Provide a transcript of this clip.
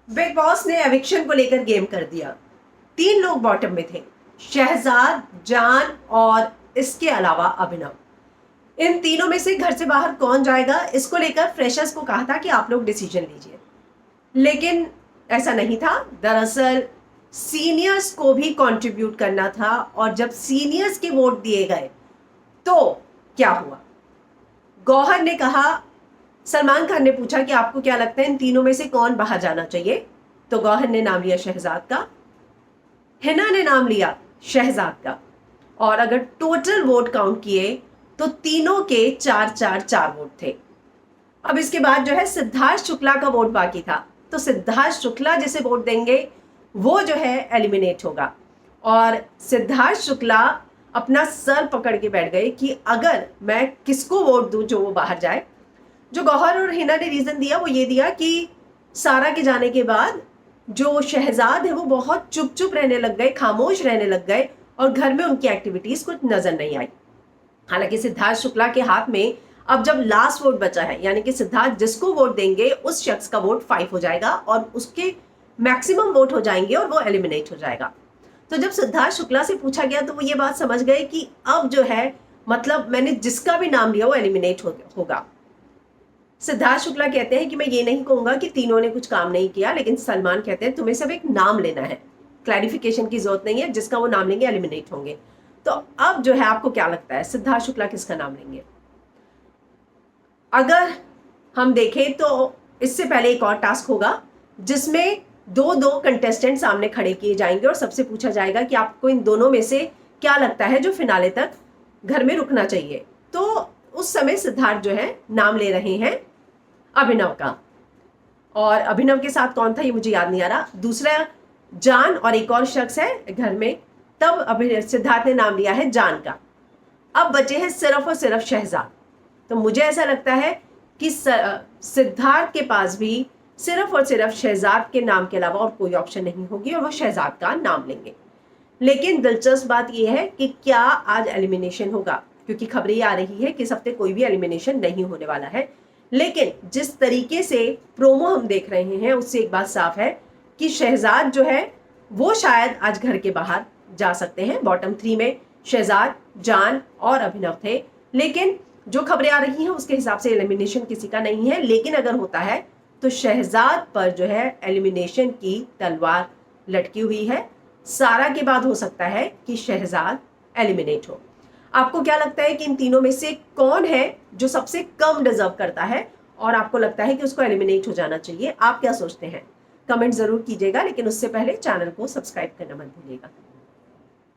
Big boss ने eviction को लेकर गेम कर दिया। 3 लोग बॉटम में थे, शहजाद, जान और इसके अलावा अभिनव। इन तीनों में से घर से बाहर कौन जाएगा, इसको लेकर फ्रेशर्स को कहा था कि आप लोग डिसीजन लीजिए, लेकिन ऐसा नहीं था। दरअसल सीनियर्स को भी कंट्रीब्यूट करना था, और जब सीनियर्स के वोट दिए गए तो क्या हुआ? गौहर ने कहा, सलमान खान ने पूछा कि आपको क्या लगता है इन तीनों में से कौन बाहर जाना चाहिए, तो गौहर ने नाम लिया शहजाद का, हिना ने नाम लिया शहजाद का, और अगर टोटल वोट काउंट किए तो तीनों के 4-4-4 वोट थे। अब इसके बाद जो है सिद्धार्थ शुक्ला का वोट बाकी था, तो सिद्धार्थ शुक्ला जिसे वोट देंगे वो जो है एलिमिनेट होगा। और सिद्धार्थ शुक्ला अपना सर पकड़ के बैठ गए कि अगर मैं किसको वोट दूं जो वो बाहर जाए। जो गौहर और हिना ने रीजन दिया वो ये दिया कि सारा के जाने के बाद जो शहजाद है वो बहुत चुप चुप रहने लग गए, खामोश रहने लग गए, और घर में उनकी एक्टिविटीज कुछ नजर नहीं आई। हालांकि सिद्धार्थ शुक्ला के हाथ में अब जब लास्ट वोट बचा है, यानी कि सिद्धार्थ जिसको वोट देंगे उस शख्स का वोट 5 हो जाएगा और उसके मैक्सिमम वोट हो जाएंगे और वो एलिमिनेट हो जाएगा। तो जब सिद्धार्थ शुक्ला से पूछा गया तो वो ये बात समझ गए कि अब जो है मतलब मैंने जिसका भी नाम लिया वो एलिमिनेट होगा। सिद्धार्थ शुक्ला कहते हैं कि मैं ये नहीं कहूंगा कि तीनों ने कुछ काम नहीं किया, लेकिन सलमान कहते हैं तुम्हें सब एक नाम लेना है, क्लैरिफिकेशन की जरूरत नहीं है, जिसका वो नाम लेंगे एलिमिनेट होंगे। तो अब जो है आपको क्या लगता है सिद्धार्थ शुक्ला किसका नाम लेंगे? अगर हम देखें तो इससे पहले एक और टास्क होगा जिसमें 2-2 कंटेस्टेंट सामने खड़े किए जाएंगे और सबसे पूछा जाएगा कि आपको इन दोनों में से क्या लगता है जो फिनाले तक घर में रुकना चाहिए। तो उस समय सिद्धार्थ जो है नाम ले रहे हैं अभिनव का, और अभिनव के साथ कौन था ये मुझे याद नहीं आ रहा, दूसरा जान और एक और शख्स है घर में, तब सिद्धार्थ ने नाम लिया है जान का। अब बचे हैं सिर्फ और सिर्फ शहजाद। तो मुझे ऐसा लगता है कि सिद्धार्थ के पास भी सिर्फ और सिर्फ शहजाद के नाम के अलावा और कोई ऑप्शन नहीं होगी और वो शहजाद का नाम लेंगे। लेकिन दिलचस्प बात यह है कि क्या आज एलिमिनेशन होगा, क्योंकि खबरें आ रही है कि इस हफ्ते कोई भी एलिमिनेशन नहीं होने वाला है। लेकिन जिस तरीके से प्रोमो हम देख रहे हैं उससे एक बात साफ है कि शहजाद जो है वो शायद आज घर के बाहर जा सकते हैं। बॉटम 3 में शहजाद, जान और अभिनव थे, लेकिन जो खबरें आ रही हैं उसके हिसाब से एलिमिनेशन किसी का नहीं है। लेकिन अगर होता है तो शहजाद पर जो है एलिमिनेशन की तलवार लटकी हुई है। सारा के बाद हो सकता है कि शहजाद एलिमिनेट हो। आपको क्या लगता है कि इन तीनों में से कौन है जो सबसे कम डिजर्व करता है और आपको लगता है कि उसको एलिमिनेट हो जाना चाहिए? आप क्या सोचते हैं? कमेंट जरूर कीजिएगा, लेकिन उससे पहले चैनल को सब्सक्राइब करना मत भूलिएगा।